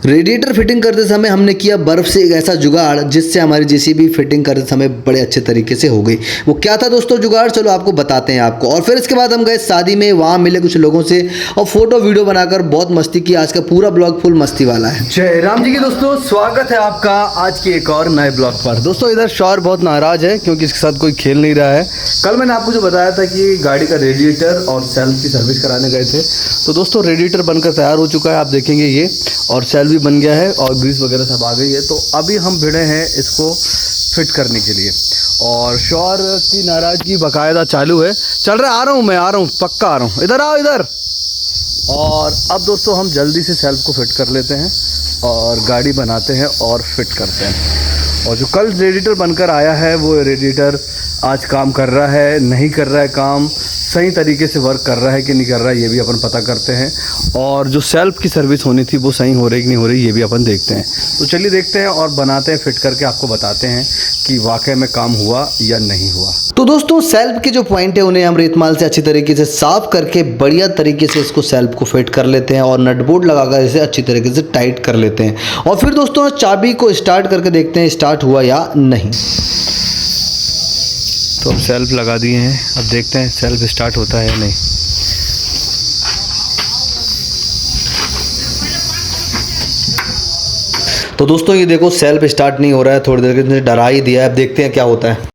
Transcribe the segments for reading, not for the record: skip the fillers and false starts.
Radiator fitting करते समय हमने किया बर्फ़ से एक ऐसा जुगाड़ जिससे हमारी जेसीबी फिटिंग करते समय बड़े अच्छे तरीके से हो गई। वो क्या था दोस्तों जुगाड़, चलो आपको बताते हैं आपको। और फिर इसके बाद हम गए शादी में, वहाँ मिले कुछ लोगों से और फोटो वीडियो बनाकर बहुत मस्ती की। आज का पूरा ब्लॉग फुल मस्ती वाला है। जय राम जी की दोस्तों, स्वागत है आपका आज के एक और नए ब्लॉग पर। दोस्तों इधर शौहर बहुत नाराज़ है क्योंकि इसके साथ कोई खेल नहीं रहा है। कल मैंने आपको जो बताया था कि गाड़ी का रेडिएटर और सेल्फ की सर्विस कराने गए थे, तो दोस्तों रेडिएटर बनकर तैयार हो चुका है, आप देखेंगे ये, और सेल भी बन गया है और ग्रीस वगैरह सब आ गई है। तो अभी हम भिड़े हैं इसको फिट करने के लिए और शौहर की नाराज़गी बाकायदा चालू है। चल रहा है, आ रहा हूँ मैं, आ रहा हूँ, पक्का आ रहा हूँ, इधर आओ इधर। और अब दोस्तों हम जल्दी से सेल्फ को फिट कर लेते हैं और गाड़ी बनाते हैं और फिट करते हैं। और जो कल रेडिएटर बनकर आया है वो रेडिएटर आज काम कर रहा है, नहीं कर रहा है काम, सही तरीके से वर्क कर रहा है कि नहीं कर रहा है ये भी अपन पता करते हैं। और जो सेल्फ की सर्विस होनी थी वो सही हो रही कि नहीं हो रही ये भी अपन देखते हैं। तो चलिए देखते हैं और बनाते हैं, फिट करके आपको बताते हैं कि वाकई में काम हुआ या नहीं हुआ। तो दोस्तों सेल्फ के जो पॉइंट है उन्हें हम रेतमाल से अच्छी तरीके से साफ करके बढ़िया तरीके से इसको सेल्फ को फिट कर लेते हैं और नट बोल्ट लगाकर इसे अच्छी तरीके से टाइट कर लेते हैं। और फिर दोस्तों चाबी को स्टार्ट करके देखते हैं स्टार्ट हुआ या नहीं। तो अब सेल्फ लगा दिए हैं, अब देखते हैं सेल्फ स्टार्ट होता है या नहीं। तो दोस्तों ये देखो सेल्फ स्टार्ट नहीं हो रहा है, थोड़ी देर के डरा ही दिया है। अब देखते हैं क्या होता है।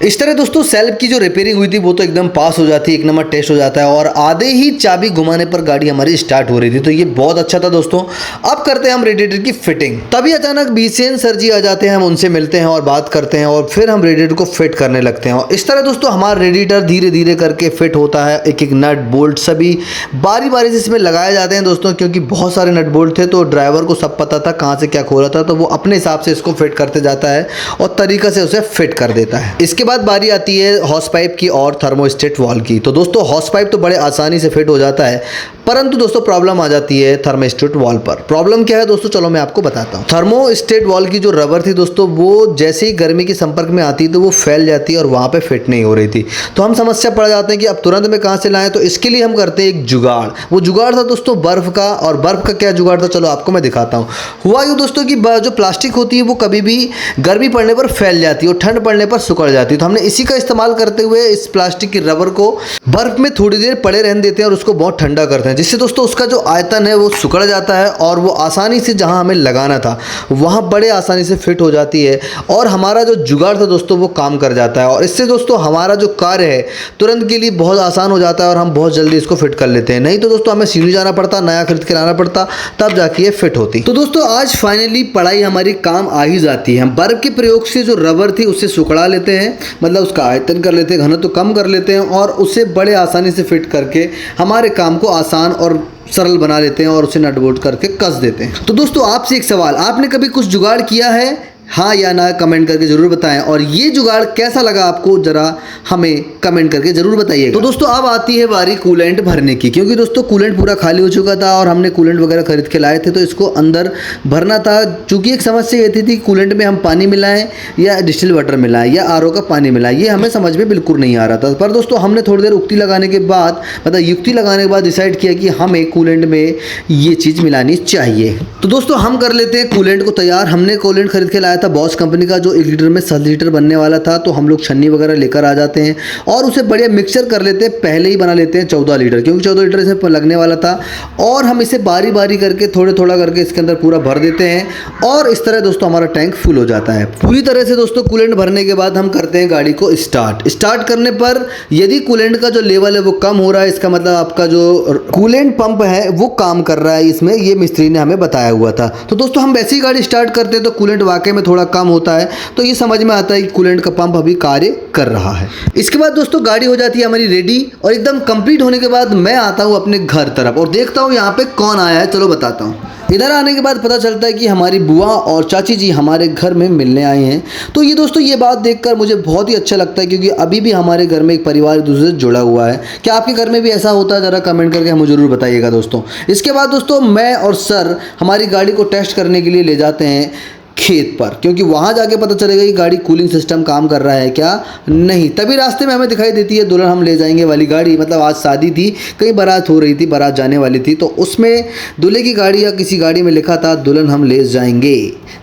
इस तरह दोस्तों सेल्फ की जो रिपेयरिंग हुई थी वो तो एकदम पास हो जाती है, एक नंबर टेस्ट हो जाता है और आधे ही चाबी घुमाने पर गाड़ी हमारी स्टार्ट हो रही थी। तो ये बहुत अच्छा था दोस्तों। अब करते हैं हम रेडिएटर की फिटिंग। तभी अचानक बीसीएन सर जी आ जाते हैं, हम उनसे मिलते हैं और बात करते हैं और फिर हम रेडिएटर को फिट करने लगते हैं। और इस तरह दोस्तों हमारा रेडिएटर धीरे धीरे करके फिट होता है। एक एक नट बोल्ट सभी बारी बारी से इसमें लगाए जाते हैं दोस्तों, क्योंकि बहुत सारे नट बोल्ट थे तो ड्राइवर को सब पता था कहाँ से क्या खोला था, तो वो अपने हिसाब से इसको फिट करते जाता है और तरीका से उसे फिट कर देता है। इसके बाद बारी आती है हॉस पाइप की और थर्मोस्टेट वॉल की। तो दोस्तों हॉस पाइप तो बड़े आसानी से फिट हो जाता है, परंतु दोस्तों प्रॉब्लम आ जाती है थर्मोस्टेट वॉल पर। प्रॉब्लम क्या है दोस्तों, चलो मैं आपको बताता हूँ। थर्मोस्टेट वॉल की जो रबर थी दोस्तों वो जैसे ही गर्मी के संपर्क में आती है तो वो फैल जाती है और वहाँ पे फिट नहीं हो रही थी। तो हम समस्या पड़ जाते हैं कि अब तुरंत में कहाँ से लाएं। तो इसके लिए हम करते हैं एक जुगाड़। वो जुगाड़ था दोस्तों बर्फ़ का। और बर्फ़ का क्या जुगाड़ था, चलो आपको मैं दिखाता हूँ। हुआ यूँ दोस्तों कि जो प्लास्टिक होती है वो कभी भी गर्मी पड़ने पर फैल जाती है और ठंड पड़ने पर सिकुड़ जाती है। तो हमने इसी का इस्तेमाल करते हुए इस प्लास्टिक की रबर को बर्फ़ में थोड़ी देर पड़े रहने देते हैं और उसको बहुत ठंडा करते हैं, जिससे दोस्तों उसका जो आयतन है वो सिकुड़ जाता है और वो आसानी से जहां हमें लगाना था वहां बड़े आसानी से फिट हो जाती है और हमारा जो जुगाड़ था दोस्तों वो काम कर जाता है। और इससे दोस्तों हमारा जो कार्य है तुरंत के लिए बहुत आसान हो जाता है और हम बहुत जल्दी इसको फिट कर लेते हैं। नहीं तो दोस्तों हमें सीढ़ी जाना पड़ता, नया खरीद के लाना पड़ता, तब जाके ये फिट होती। तो दोस्तों आज फाइनली पढ़ाई हमारी काम आ ही जाती है। हम बर्फ के प्रयोग से जो रबर थी उससे सुखड़ा लेते हैं, मतलब उसका आयतन कर लेते हैं, घनत्व कम कर लेते हैं और उसे बड़े आसानी से फिट करके हमारे काम को आसान और सरल बना लेते हैं और उसे नट बोल्ट करके कस देते हैं। तो दोस्तों आपसे एक सवाल, आपने कभी कुछ जुगाड़ किया है, हाँ या ना कमेंट करके ज़रूर बताएं। और ये जुगाड़ कैसा लगा आपको ज़रा हमें कमेंट करके ज़रूर बताइए। तो दोस्तों अब आती है बारी कूलेंट भरने की, क्योंकि दोस्तों कूलेंट पूरा खाली हो चुका था और हमने कूलेंट वगैरह खरीद के लाए थे तो इसको अंदर भरना था। चूँकि एक समस्या ये थी कूलेंट में हम पानी मिलाएं या डिस्टिल वाटर मिलाएं या आरओ का पानी मिलाएं, ये हमें समझ में बिल्कुल नहीं आ रहा था। पर दोस्तों हमने थोड़ी देर युक्ति लगाने के बाद, मतलब युक्ति लगाने के बाद डिसाइड किया कि हमें कूलेंट में ये चीज़ मिलानी चाहिए। तो दोस्तों हम कर लेते हैं कूलेंट को तैयार। हमने कूलेंट खरीद के लाया था बॉस कंपनी का, जो 1 लीटर में 7 लीटर बनने वाला था। तो हम लोग छन्नी वगैरह लेकर आ जाते हैं और उसे बढ़िया मिक्सचर कर लेते हैं। पहले ही बना लेते हैं 14 लीटर, क्योंकि 14 लीटर इसमें लगने वाला था। और हम इसे बारी बारी करके थोड़ा थोड़ा करके इसके अंदर पूरा भर देते हैं और इस तरह दोस्तों हमारा टैंक फुल हो जाता है पूरी तरह से। दोस्तों कूलेंट भरने के बाद हम करते हैं गाड़ी को स्टार्ट करने पर यदि कूलेंट का जो लेवल है वो कम हो रहा है, इसका मतलब आपका जो कूलेंट पंप है वो काम कर रहा है इसमें, ये मिस्त्री ने हमें बताया हुआ था। तो दोस्तों हम वैसे ही गाड़ी स्टार्ट करते हैं तो कूलेंट वाकई में थोड़ा कम होता है, तो ये समझ में आता है कि कूलेंट का पंप अभी कार्य कर रहा है। इसके बाद दोस्तों गाड़ी हो जाती है हमारी रेडी और एकदम कंप्लीट होने के बाद मैं आता हूँ अपने घर तरफ और देखता हूँ यहाँ पे कौन आया है, चलो बताता हूँ। इधर आने के बाद पता चलता है कि हमारी बुआ और चाची जी हमारे घर में मिलने आए हैं। तो ये दोस्तों ये बात देखकर मुझे बहुत ही अच्छा लगता है, क्योंकि अभी भी हमारे घर में एक परिवार एक दूसरे से जुड़ा हुआ है। क्या आपके घर में भी ऐसा होता है, ज़रा कमेंट करके हमें ज़रूर बताइएगा दोस्तों। इसके बाद दोस्तों मैं और सर हमारी गाड़ी को टेस्ट करने के लिए ले जाते हैं खेत पर, क्योंकि वहाँ जाके पता चलेगा कि गाड़ी कूलिंग सिस्टम काम कर रहा है क्या नहीं। तभी रास्ते में हमें दिखाई देती है दुल्हन हम ले जाएंगे वाली गाड़ी। मतलब आज शादी थी, कहीं बारात हो रही थी, बारात जाने वाली थी, तो उसमें दूल्हे की गाड़ी या किसी गाड़ी में लिखा था दुल्हन हम ले जाएंगे।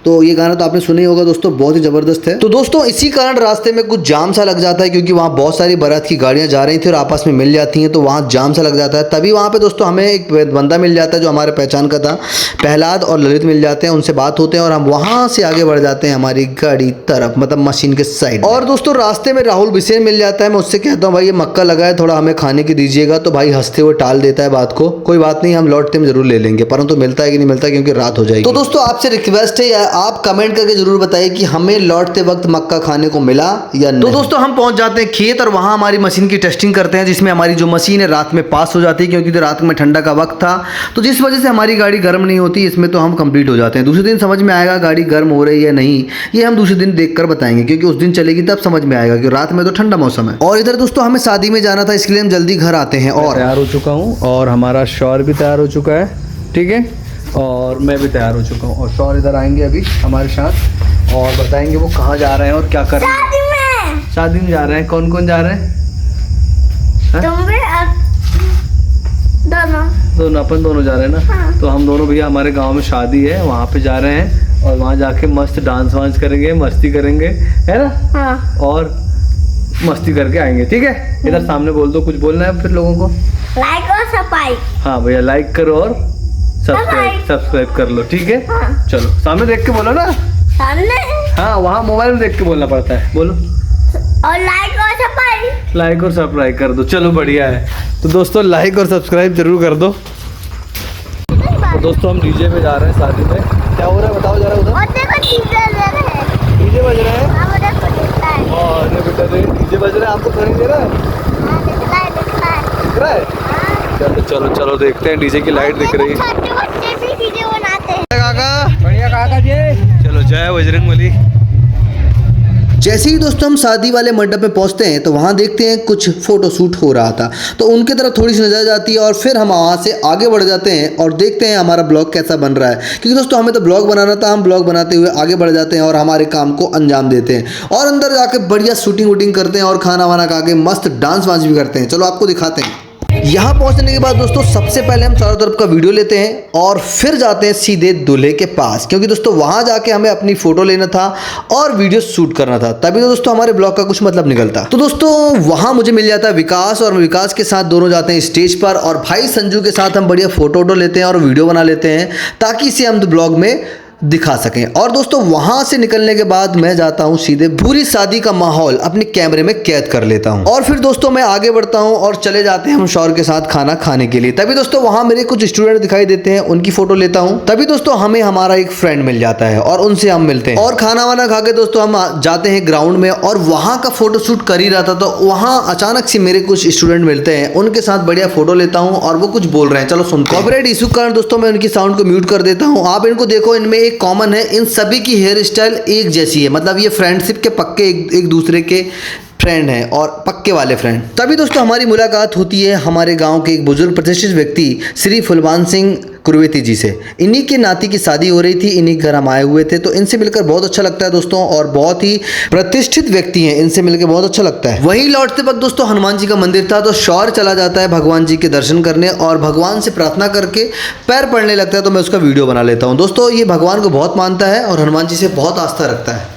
तो ये गाना तो आपने सुना ही होगा दोस्तों, बहुत ही ज़बरदस्त है। तो दोस्तों इसी कारण रास्ते में कुछ जाम सा लग जाता है, क्योंकि वहाँ बहुत सारी बारात की गाड़ियाँ जा रही थी और आपस में मिल जाती हैं, तो वहाँ जाम सा लग जाता है। तभी वहाँ पे दोस्तों हमें एक बंदा मिल जाता है जो हमारे पहचान का था, प्रहलाद और ललित मिल जाते हैं, उनसे बात होते हैं और हम वहाँ से आगे बढ़ जाते हैं हमारी गाड़ी तरफ, मतलब मशीन के साइड। और दोस्तों रास्ते में राहुल बिसेन मिल जाता है। मैं उससे कहता हूँ भाई ये मक्का लगा है, थोड़ा हमें खाने की दीजिएगा, तो भाई हंसते हुए टाल देता है बात को, कोई बात नहीं हम लौटते में जरूर ले लेंगे, परंतु मिलता है कि नहीं मिलता क्योंकि रात हो जाएगी। तो दोस्तों आपसे रिक्वेस्ट है आप कमेंट करके जरूर बताइए कि हमें लौटते वक्त मक्का खाने को मिला या नहीं। तो दोस्तों हम पहुंच जाते हैं खेत और वहां हमारी मशीन की टेस्टिंग करते हैं, जिसमें हमारी जो मशीन है रात में पास हो जाती है, क्योंकि तो रात में ठंडा का वक्त था, तो जिस वजह से हमारी गाड़ी गर्म नहीं होती, इसमें तो हम कंप्लीट हो जाते हैं। दूसरे दिन समझ में आएगा गाड़ी गर्म हो रही है नहीं, ये हम दूसरे दिन देखकर बताएंगे, क्योंकि उस दिन चलेगी तब समझ में आएगा कि रात में तो ठंडा मौसम है। और इधर दोस्तों हमें शादी में जाना था, इसके लिए हम जल्दी घर आते हैं। और तैयार हो चुका हूँ और हमारा शौर भी तैयार हो चुका है, ठीक है, और मैं भी तैयार हो चुका हूँ और शौर इधर आएंगे अभी हमारे साथ और बताएंगे वो कहाँ जा रहे हैं और क्या कर रहे हैं। शादी में जा रहे हैं। कौन कौन जा रहे हैं? दोनों अपन दोनों जा रहे हैं ना। हाँ। तो हम दोनों भैया हमारे गांव में शादी है, वहाँ पे जा रहे हैं और वहाँ जाके मस्त डांस वांस करेंगे, मस्ती करेंगे, है ना। हाँ। और मस्ती करके आएंगे, ठीक है। इधर सामने बोल दो, कुछ बोलना है फिर लोगों को। लाइक और सब्सक्राइब। हाँ भैया लाइक करो और सब्सक्राइब कर लो, ठीक है। हाँ। चलो सामने देख के बोलो ना। सामने? हाँ वहाँ मोबाइल में देख के बोलना पड़ता है, बोलो। और लाइक और सब्सक्राइब। लाइक और सब्सक्राइब कर दो, चलो बढ़िया है। तो दोस्तों लाइक और सब्सक्राइब जरूर कर दो। तो दोस्तों हम डीजे पे जा रहे हैं शादी में। क्या हो रहा है बताओ जरा उधर। और देखो डीजे बज रहे हैं। हाँ, मुझे तो दिखता है। और ये बेटा डीजे बज रहे हैं, आपको सुनाई दे रहा है? हाँ, दिख रहा है। दिख रहा है? हाँ। चलो चलो चलो देखते हैं, डीजे की लाइट दिख रही है। छोटे बच्चे भी वीडियो बनाते हैं। काका बढ़िया काका जी। चलो जय बजरंगबली। जैसे ही दोस्तों हम शादी वाले मंडप में पहुंचते हैं तो वहां देखते हैं कुछ फोटो शूट हो रहा था, तो उनके तरफ थोड़ी सी नजर जाती है और फिर हम वहां से आगे बढ़ जाते हैं और देखते हैं हमारा ब्लॉग कैसा बन रहा है, क्योंकि दोस्तों हमें तो ब्लॉग बनाना था। हम ब्लॉग बनाते हुए आगे बढ़ जाते हैं और हमारे काम को अंजाम देते हैं और अंदर जाके बढ़िया शूटिंग वूटिंग करते हैं और खाना वाना खा के मस्त डांस वांस भी करते हैं। चलो आपको दिखाते हैं। यहाँ पहुँचने के बाद दोस्तों सबसे पहले हम चारों तरफ का वीडियो लेते हैं और फिर जाते हैं सीधे दूल्हे के पास, क्योंकि दोस्तों वहाँ जाके हमें अपनी फ़ोटो लेना था और वीडियो शूट करना था, तभी तो दोस्तों हमारे ब्लॉग का कुछ मतलब निकलता। तो दोस्तों वहाँ मुझे मिल जाता है विकास और विकास के साथ दोनों जाते हैं स्टेज पर और भाई संजू के साथ हम बढ़िया फ़ोटो वोटो लेते हैं और वीडियो बना लेते हैं ताकि इसे हम ब्लॉग में दिखा सकें। और दोस्तों वहां से निकलने के बाद मैं जाता हूं सीधे पूरी शादी का माहौल अपने कैमरे में कैद कर लेता हूं और फिर दोस्तों मैं आगे बढ़ता हूं और चले जाते हैं हम शौर के साथ खाना खाने के लिए। तभी दोस्तों वहां मेरे कुछ स्टूडेंट दिखाई देते हैं, उनकी फोटो लेता हूं। तभी दोस्तों हमें हमारा एक फ्रेंड मिल जाता है और उनसे हम मिलते हैं और खाना वाना खा के दोस्तों हम जाते हैं ग्राउंड में और वहां का फोटो शूट कर ही रहा था, तो वहां अचानक से मेरे कुछ स्टूडेंट मिलते हैं, उनके साथ बढ़िया फोटो लेता हूं और वो कुछ बोल रहे हैं, चलो सुनते हैं। कॉपीराइट इशू कारण दोस्तों मैं उनकी साउंड को म्यूट कर देता हूं। आप इनको देखो, इनमें एक कॉमन है, इन सभी की हेयर स्टाइल एक जैसी है, मतलब ये फ्रेंडशिप के पक्के एक दूसरे के फ्रेंड हैं और पक्के वाले फ्रेंड। तभी दोस्तों हमारी मुलाकात होती है हमारे गांव के एक बुजुर्ग प्रतिष्ठित व्यक्ति श्री फुलवान सिंह कुरवेती जी से। इन्हीं के नाती की शादी हो रही थी, इन्हीं घर हम आए हुए थे, तो इनसे मिलकर बहुत अच्छा लगता है दोस्तों और बहुत ही प्रतिष्ठित व्यक्ति हैं, इनसे मिलकर बहुत अच्छा लगता है। वहीं लौटते वक्त दोस्तों हनुमान जी का मंदिर था, तो शौर चला जाता है भगवान जी के दर्शन करने और भगवान से प्रार्थना करके पैर पड़ने लगता है, तो मैं उसका वीडियो बना लेता हूँ। दोस्तों ये भगवान को बहुत मानता है और हनुमान जी से बहुत आस्था रखता है।